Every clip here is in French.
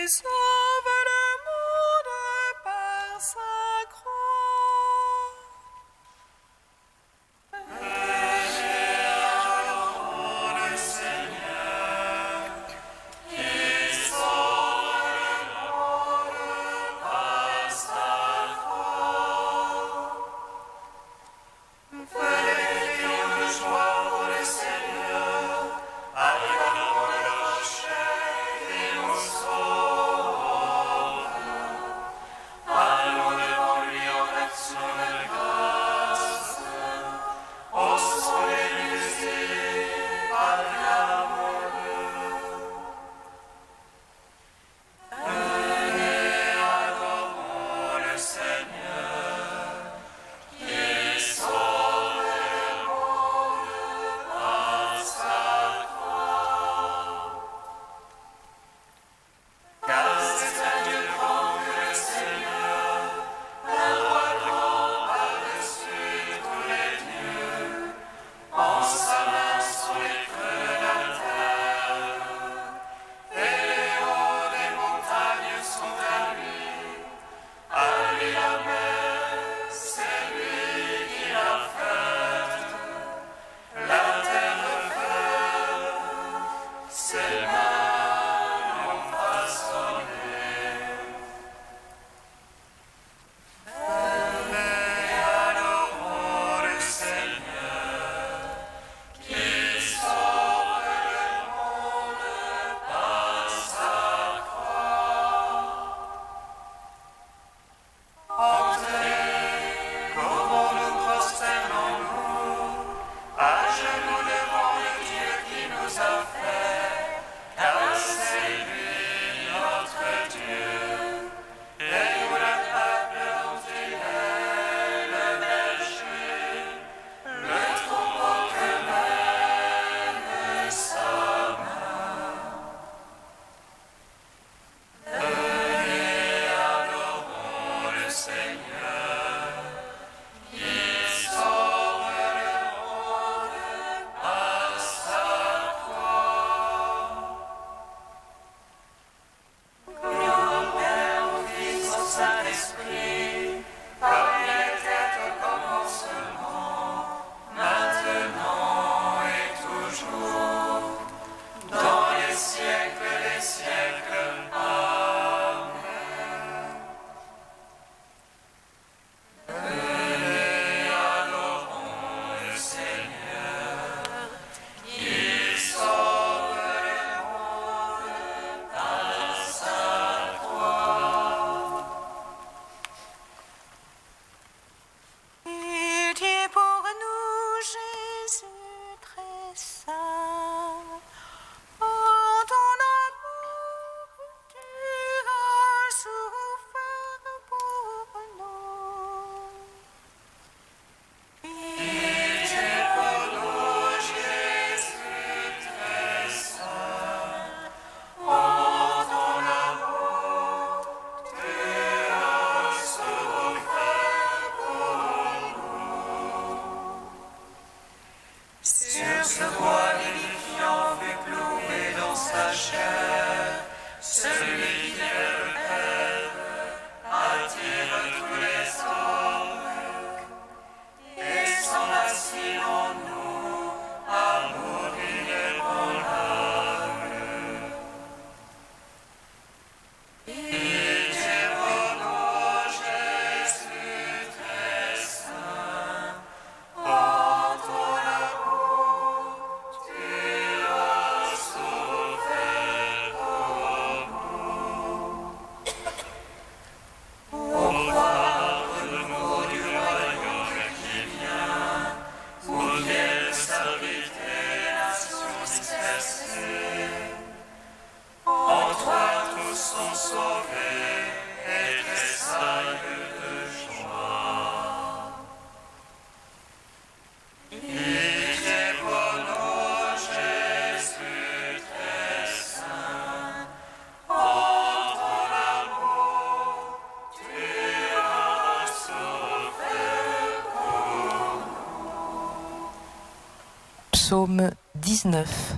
sauve le monde par sa croix. Adorons le Seigneur, qui sauve le monde par sa croix. Venez, crions de joie pour le Seigneur, acclamons le rocher et mon sauveur. Allons devant lui en action de grâce, haussons les musiques, acclamons-le. Venez, adorons le Seigneur, qui sauve le monde par sa croix. Car c'est un Dieu grand que le Seigneur, un roi grand par-dessus tous les dieux. En sa main sont les creux de la terre, et les hauts des montagnes sont à lui. À lui la mer, c'est lui qui l'a faite. La terre le feu, ses mains l'ont façonné. Venez, adorons le Seigneur, qui sauve le monde par sa croix. Entrez, comment nous prosternons-nous, à genoux devant le Dieu qui nous a fait, car c'est lui notre Dieu, et nous le peuple dont il est le berger, le troupeau que mène sa main. Venez, adorons le Seigneur, qui sauve le monde par sa croix. Gloire au Père, au Fils, au Saint-Esprit, comme il était au commencement, maintenant et toujours, dans les siècles des siècles. Amen. Venez, adorons le Seigneur, qui sauve le monde par sa croix. Pitié pour nous, Jésus très saint. En ton amour, tu as souffert pour nous. Pitié pour nous, Jésus très saint. En ton amour, tu as souffert pour nous. Sur ce bois vivifiant fut cloué dans sa chair, celui qui est le Père attire tous les hommes et s'en assit en nous à mourir ébranlable. Pitié pour nous, Jésus très saint. En ton amour, tu as souffert pour nous. Ô roi, renouveau du royaume qui vient, où viennent servir tes nations dispersées. En toi tous sont sauvés et tressaillent de joie. Pitié pour nous, Jésus très saint. En ton amour, tu as souffert pour nous. Psaume 19.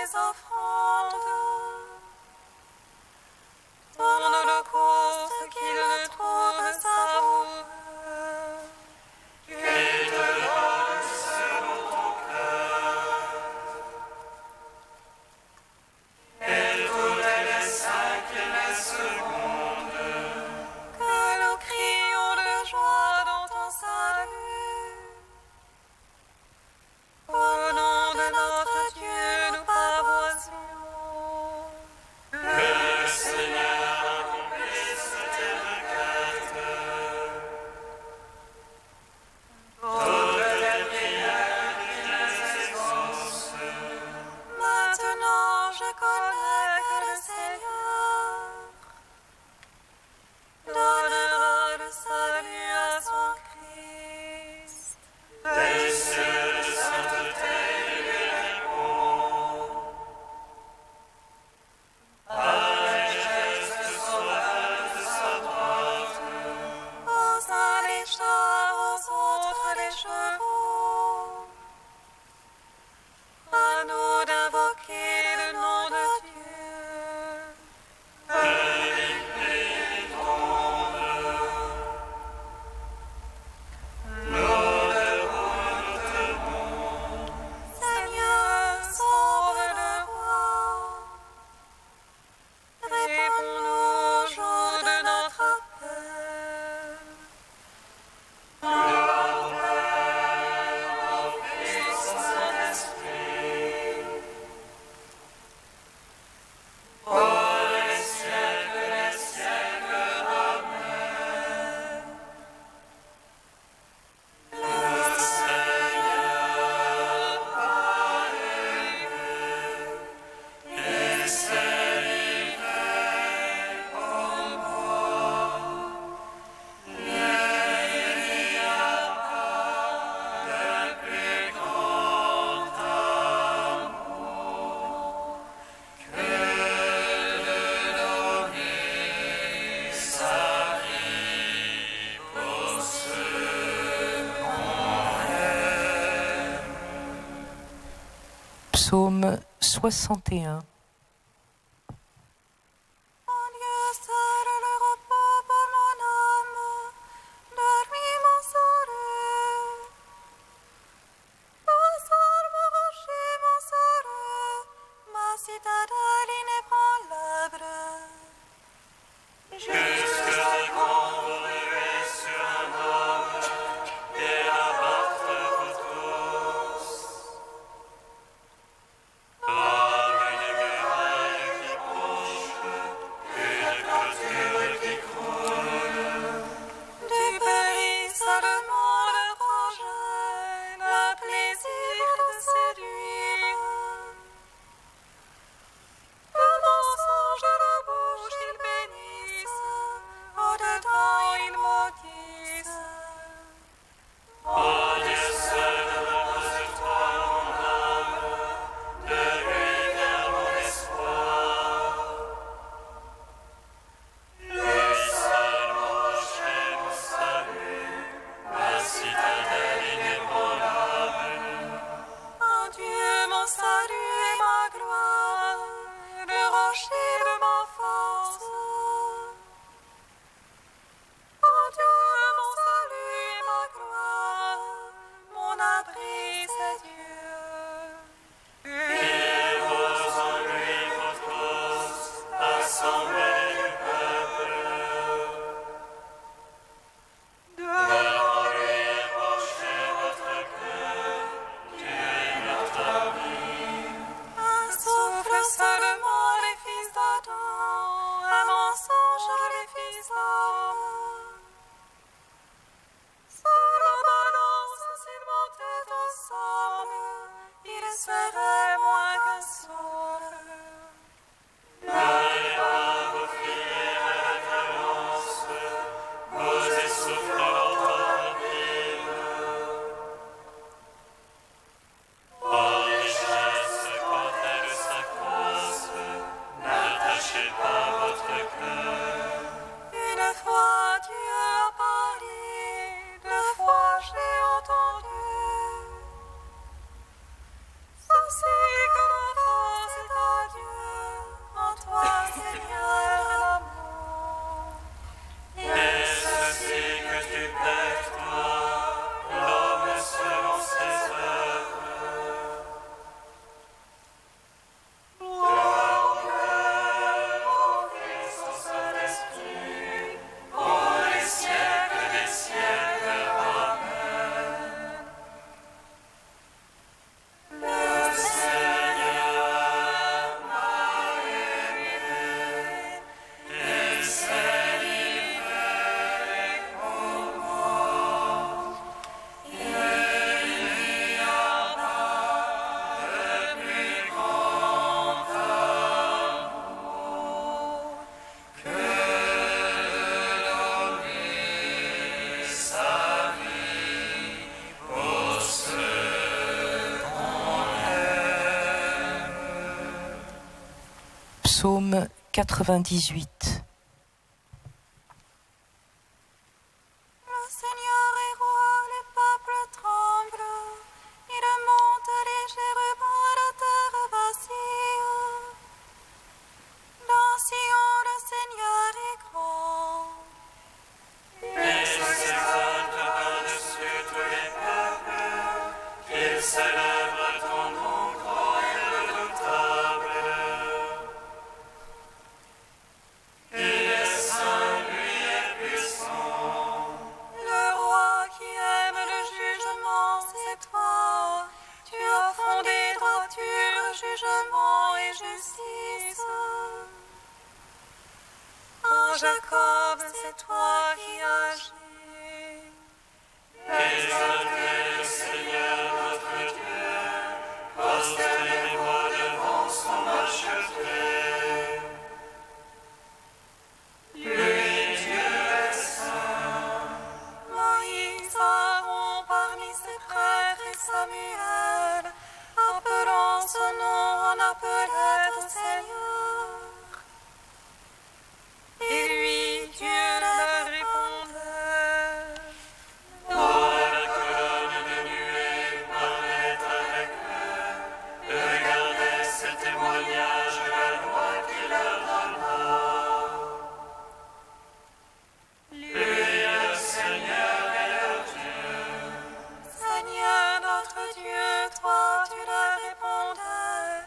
tes offrandes. Ton holocauste qu'il le trouve savoureux. Qu'il te donne selon ton cœur. Et toutes les 5 et les secondes, Que nous crions de joie dans ton salut. Au nom de notre Dieu, nous pavoisions. que le Seigneur accomplisse tes requêtes. Toutes les prières qu'il exauce. Maintenant, je connais que le Seigneur donnera le salut à son Christ. Des cieux de sainteté lui répond. Par les gestes sauvages de sa droite, Aux uns les chars, aux autres les chevaux. À nous d'invoquer le nom de Dieu. Seigneur, sauve le roi. Réponds-nous au jour de notre appel. Psaume 61. En Dieu seul le repos pour mon âme, de lui mon salut. Toi seul mon rocher, mon salut, ma citadelle inébranlable. Jusque quand vous ruez sur un homme et abattre vous tous. Comme une muraille qui penche, une clôture qui croule. Du pays seulement le projet, le plaisir de séduire. Le mensonge de la bouche ils bénissent, au-dedans ils maudissent. Oh Dieu seul, repose-toi mon âme, de lui vient mon espoir. Lui seul mon rocher, mon salut, ma citadelle inébranlable. En Dieu mon salut et ma gloire, le rocher de ma force. En Dieu mon salut et ma gloire, mon abri c'est Dieu. Il repose en lui pour tous, assemblée du peuple. Devant lui épanchez votre cœur, Dieu est notre ami. Un souffle seulement les fils d'Adam, un mensonge les fils d'Homme. Sous la balance s'ils montaient ensemble, ils seraient moins qu'un souffle. N'allez pas vous fier à la violence, vos essoufflantes rapides. Aux richesses quand elles s'accroissent, n'attachez pas votre cœur. Une fois Dieu a parlé, deux fois j'ai entendu. Ceci que la force Psaume 98. Le Seigneur est roi, les peuples tremblent. Il monte les chérubins, la terre vacille. Dans Sion, le Seigneur est grand. Il s'exalte par-dessus tous les peuples, qu'il célèbre ton nom grand et redoutable. Il est saint, lui est puissant. Le roi qui aime le jugement, c'est toi. Tu as fondé droiture, jugement et justice. En Jacob, c'est toi qui agis. Exaltez le Seigneur notre Dieu, prosternez-vous devant son marchepied. Lui, Dieu est saint. Moïse, Aaron parmi ses prêtres et Samuel, appelant son nom, on appelait au Seigneur. Et lui, Dieu leur répondait. Dans la colonne de nuée, parlait avec eux, regardez ce témoignage de la loi qu'il leur donnera. Lui, le Seigneur est leur Dieu. Seigneur notre Dieu, toi tu leur répondais,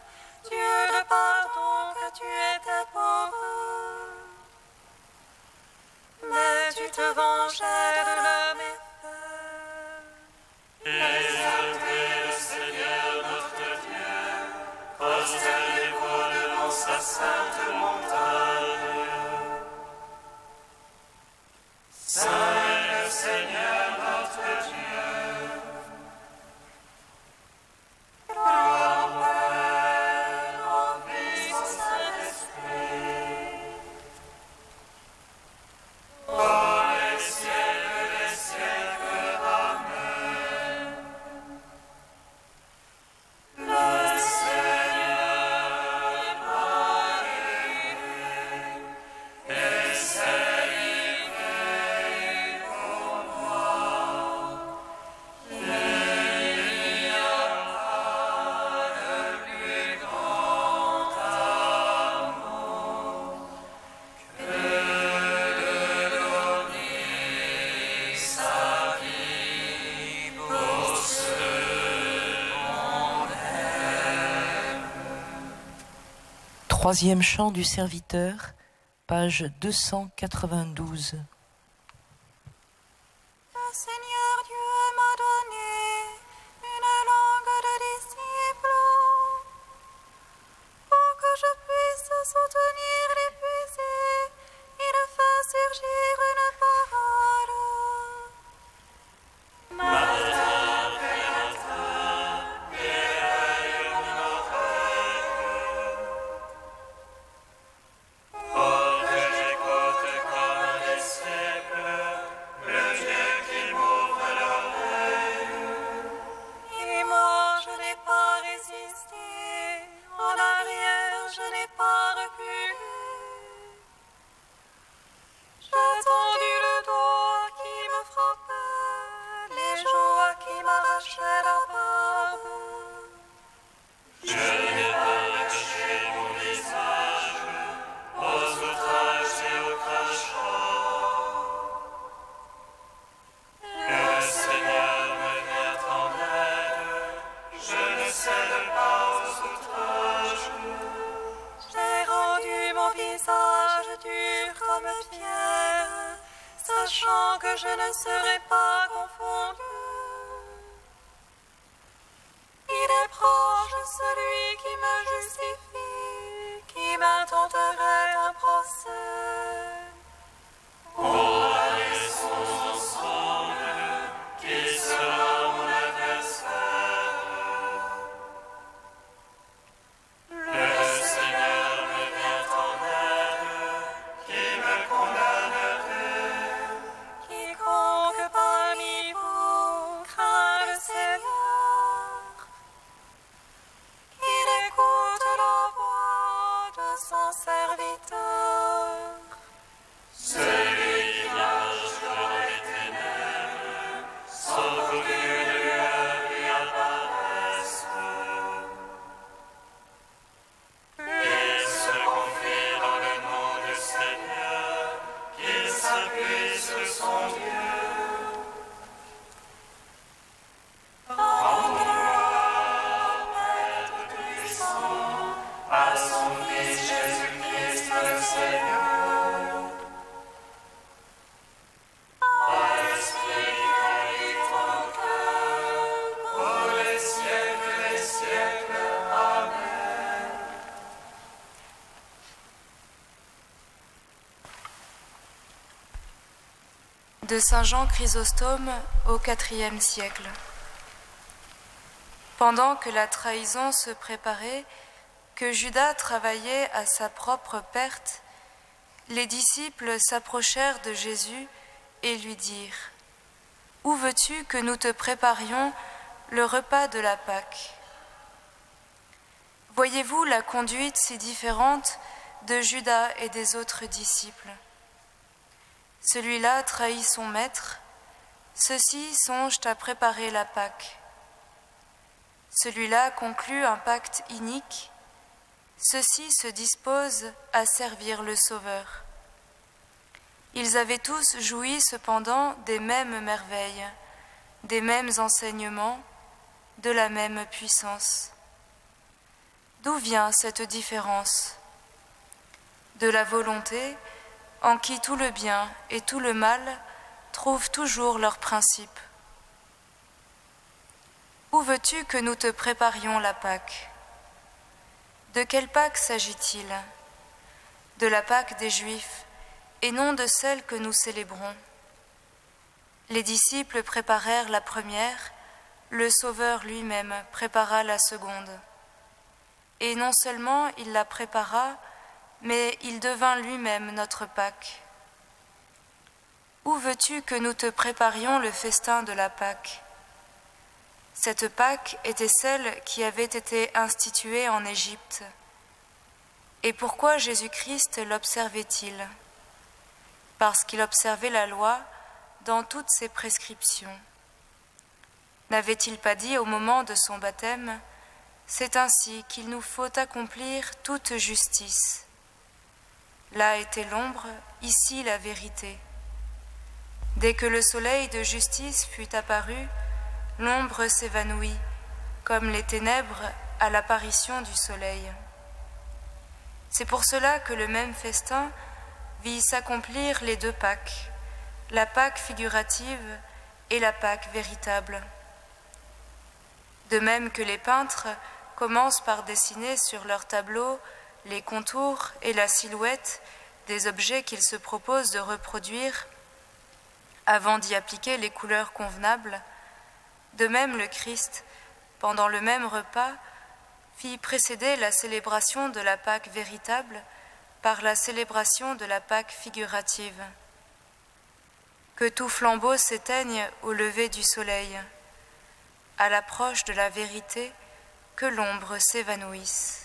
Dieu de pardon que tu étais pour eux. Mais tu te vengeais de leurs méfaits. Exaltez le Seigneur notre Dieu, prosternez-vous devant sa sainte montagne. Saint est le Seigneur notre Dieu. Gloire au Père, au Fils, au Saint-Esprit. Pour les siècles des siècles, Amen. Le Seigneur est arrivé, et s'est livré pour moi. Il n'y a pas de plus grand amour que de donner sa vie pour ceux qu'on aime. Troisième chant du serviteur, page 292. Le Seigneur Dieu m'a donné une langue de disciple pour que je puisse soutenir l'épuisé et de faire surgir une parole. Oh, que j'écoute comme un disciple, le Dieu qui m'ouvre l'oreille. Et moi je n'ai pas résisté, en arrière je n'ai pas reculé. J'ai tendu le doigt qui me frappait, les joues qui m'arrachaient la barbe. Je n'ai pas caché mon visage aux outrages et aux crachats. Le Seigneur me vient en aide, je ne cède pas aux outrages. J'ai rendu mon visage dur comme pierre, sachant que je ne serai pas confondu. Il est proche celui qui me justifie, qui m'intenterait un procès. Laissons ensemble, qui sera mon adversaire. Le Seigneur me vient en aide, qui me condamnerait. Quiconque parmi vous craint le Seigneur, qu'il écoute la voix de son Seigneur. à son Fils Jésus-Christ le Seigneur. Par l'Esprit qui habite en cœur, pour les siècles des siècles. Amen. De Saint Jean Chrysostome au IVe siècle. Pendant que la trahison se préparait, que Judas travaillait à sa propre perte, les disciples s'approchèrent de Jésus et lui dirent : « Où veux-tu que nous te préparions le repas de la Pâque ? » Voyez-vous la conduite si différente de Judas et des autres disciples ? Celui-là trahit son maître, ceux-ci songent à préparer la Pâque. Celui-là conclut un pacte inique, ceux-ci se disposent à servir le Sauveur. Ils avaient tous joui cependant des mêmes merveilles, des mêmes enseignements, de la même puissance. D'où vient cette différence ? De la volonté, en qui tout le bien et tout le mal trouvent toujours leur principe. Où veux-tu que nous te préparions la Pâque ? De quelle Pâque s'agit-il ? De la Pâque des Juifs, et non de celle que nous célébrons. Les disciples préparèrent la première, le Sauveur lui-même prépara la seconde. Et non seulement il la prépara, mais il devint lui-même notre Pâque. Où veux-tu que nous te préparions le festin de la Pâque ? Cette Pâque était celle qui avait été instituée en Égypte. Et pourquoi Jésus-Christ l'observait-il ? Parce qu'il observait la loi dans toutes ses prescriptions. N'avait-il pas dit au moment de son baptême : « C'est ainsi qu'il nous faut accomplir toute justice ». Là était l'ombre, ici la vérité. Dès que le soleil de justice fut apparu, l'ombre s'évanouit, comme les ténèbres à l'apparition du soleil. C'est pour cela que le même festin vit s'accomplir les deux Pâques, la Pâque figurative et la Pâque véritable. De même que les peintres commencent par dessiner sur leur tableau les contours et la silhouette des objets qu'ils se proposent de reproduire avant d'y appliquer les couleurs convenables, de même le Christ, pendant le même repas, fit précéder la célébration de la Pâque véritable par la célébration de la Pâque figurative. Que tout flambeau s'éteigne au lever du soleil, à l'approche de la vérité, que l'ombre s'évanouisse.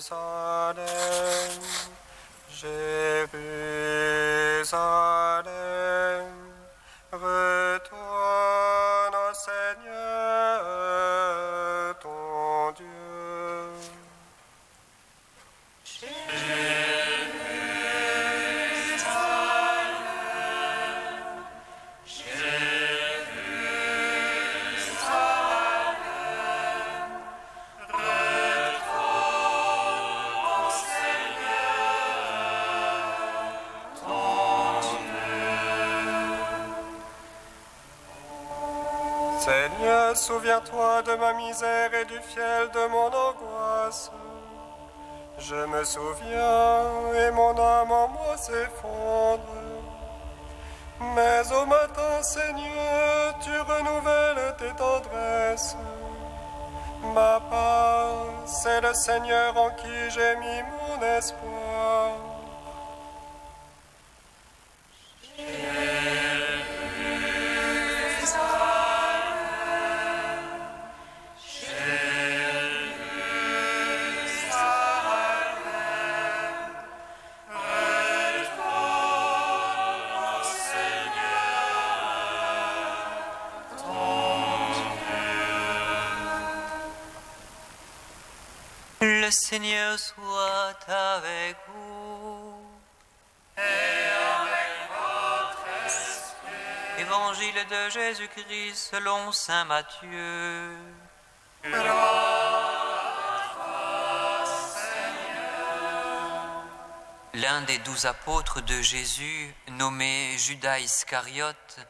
Jérusalem, Jérusalem, retourne au Seigneur ton Dieu. Seigneur, ton Dieu. Seigneur, souviens-toi de ma misère et du fiel de mon angoisse. Je me souviens et mon âme en moi s'effondre. Mais au matin, Seigneur, tu renouvelles tes tendresses. Ma part, c'est le Seigneur en qui j'ai mis mon espoir. Le Seigneur soit avec vous. Et avec votre esprit. Évangile de Jésus-Christ selon saint Matthieu. L'un des 12 apôtres de Jésus, nommé Judas Iscariote,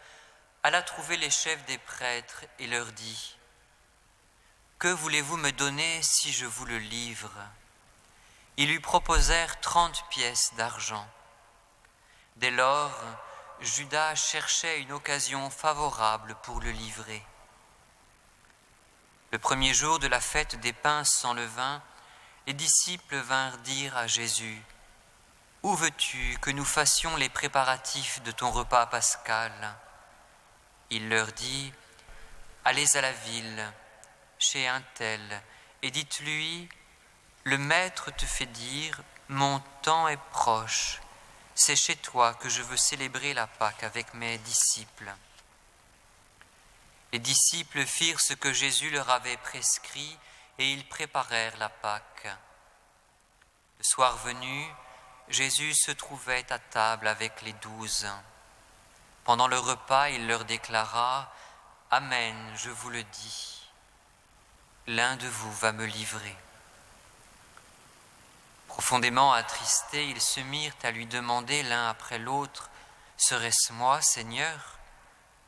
alla trouver les chefs des prêtres et leur dit : « Que voulez-vous me donner si je vous le livre ?» Ils lui proposèrent 30 pièces d'argent. Dès lors, Judas cherchait une occasion favorable pour le livrer. Le premier jour de la fête des pains sans levain, les disciples vinrent dire à Jésus : « Où veux-tu que nous fassions les préparatifs de ton repas pascal ?» Il leur dit : « Allez à la ville, chez un tel, et dites-lui : le maître te fait dire : mon temps est proche, c'est chez toi que je veux célébrer la Pâque avec mes disciples. » Les disciples firent ce que Jésus leur avait prescrit et ils préparèrent la Pâque. Le soir venu, Jésus se trouvait à table avec les 12. Pendant le repas, il leur déclara : « Amen, je vous le dis. L'un de vous va me livrer. » Profondément attristés, ils se mirent à lui demander l'un après l'autre : « Serait-ce moi, Seigneur ?»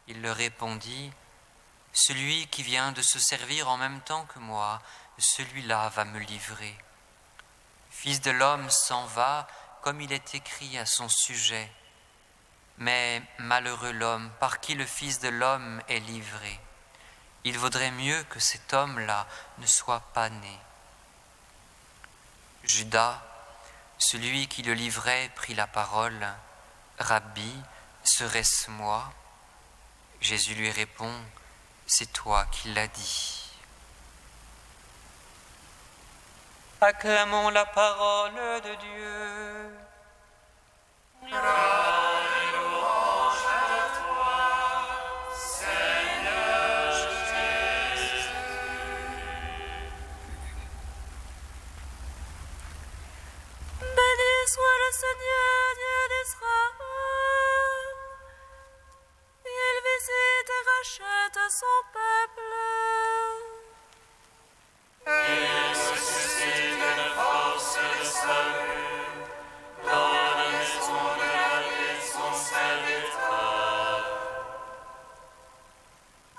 Il leur répondit : « Celui qui vient de se servir en même temps que moi, celui-là va me livrer. Le Fils de l'homme s'en va, comme il est écrit à son sujet. Mais malheureux l'homme par qui le Fils de l'homme est livré. Il vaudrait mieux que cet homme-là ne soit pas né. » Judas, celui qui le livrait, prit la parole. « Rabbi, serait-ce moi ?» Jésus lui répond : « C'est toi qui l'as dit. » Acclamons la parole de Dieu. Soit le Seigneur Dieu d'Israël. Il visite et rachète son peuple. Il suscite une force de salut dans la maison de la vie de son serviteur.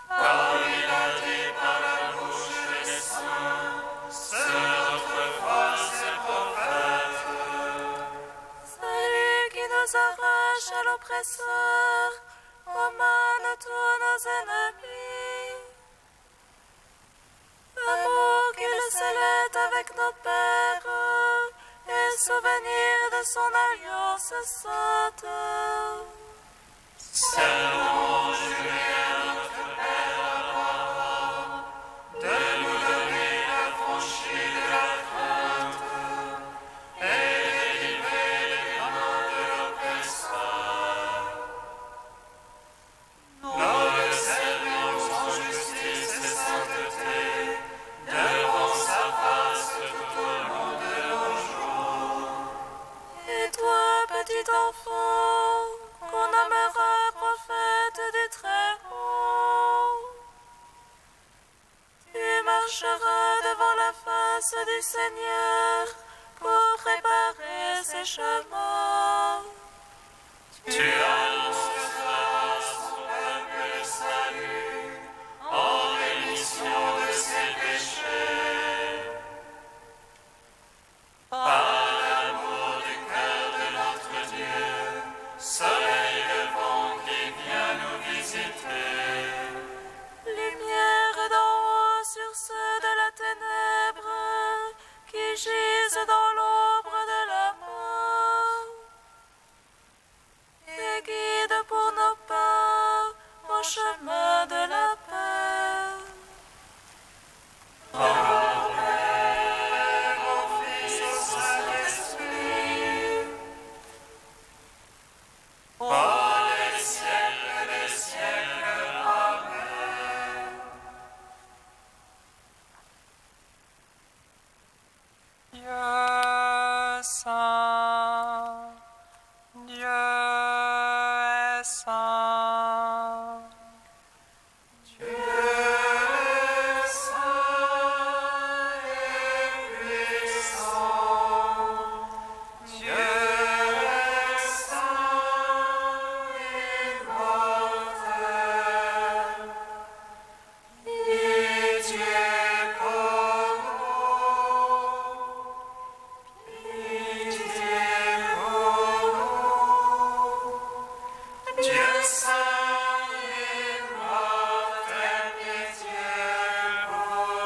Comme il a dit par la bouche des saints, ceux d'autrefois ses prophètes. Nous arrache à l'oppresseur, aux mains de tous nos ennemis. Amour qu'il scellait avec nos pères, et souvenir de son alliance sainte. C'est louange lui à notre Père Abraham, de nous donner l'affranchi de la crainte, et délivrer les mains de l'oppresseur. Nous le servons en justice et sainteté, devant sa face tout au long de nos jours. Et toi, petit enfant, qu'on nommera prophète du Très-Haut, tu marcheras devant la face du Seigneur pour préparer ses chemins. Tu annonceras son peuple le salut, en chemin de la paix. Dieu saint, Dieu est saint. Dieu est saint et puissant. Dieu est saint et immortel. Pitié pour Dieu saint et immortel, pitié pour nous.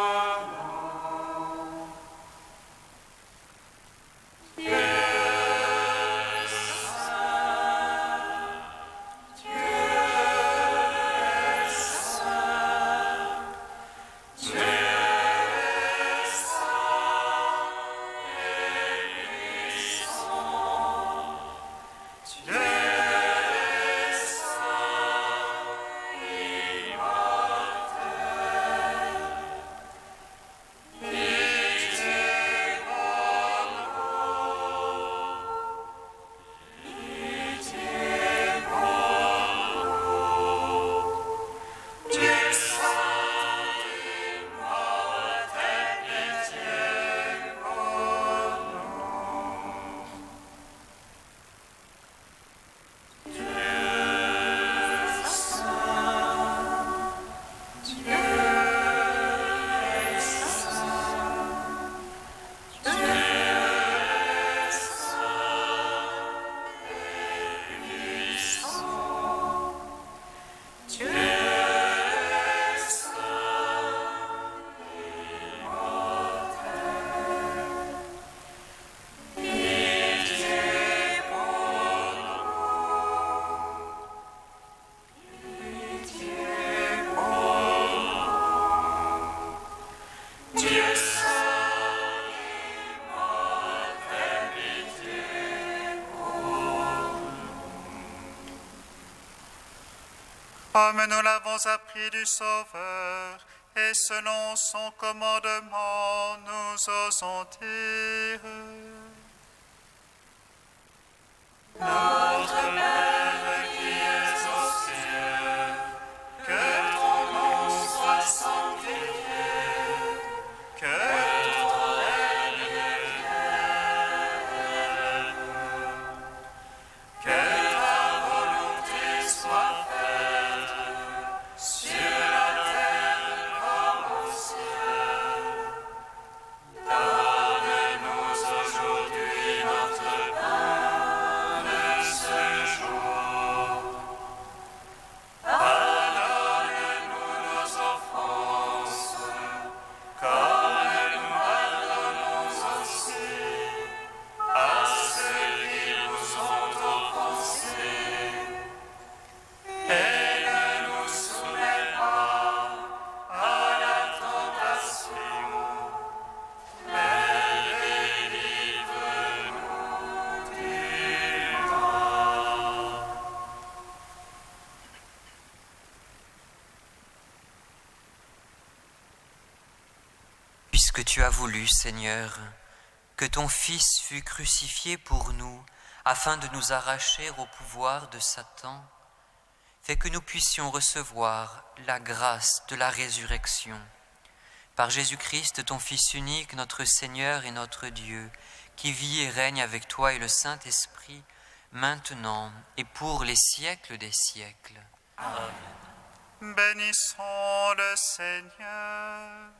Dieu saint, Dieu saint, Dieu saint et puissant. Dieu Comme nous l'avons appris du Sauveur, et selon son commandement, nous osons dire: Notre Père qui es aux cieux, que ton nom soit sanctifié, que ton règne vienne, que ta volonté soit faite sur la terre comme au ciel. Donne-nous aujourd'hui notre pain de ce jour. Pardonne-nous nos offenses, comme nous pardonnons aussi à ceux qui nous ont offensés. Et ne nous soumets pas à la tentation, mais délivre-nous du mal. Puisque tu as voulu, Seigneur, que ton Fils fût crucifié pour nous, afin de nous arracher au pouvoir de Satan, fais que nous puissions recevoir la grâce de la résurrection. Par Jésus-Christ, ton Fils unique, notre Seigneur et notre Dieu, qui vit et règne avec toi et le Saint-Esprit, maintenant et pour les siècles des siècles. Bénissons le Seigneur.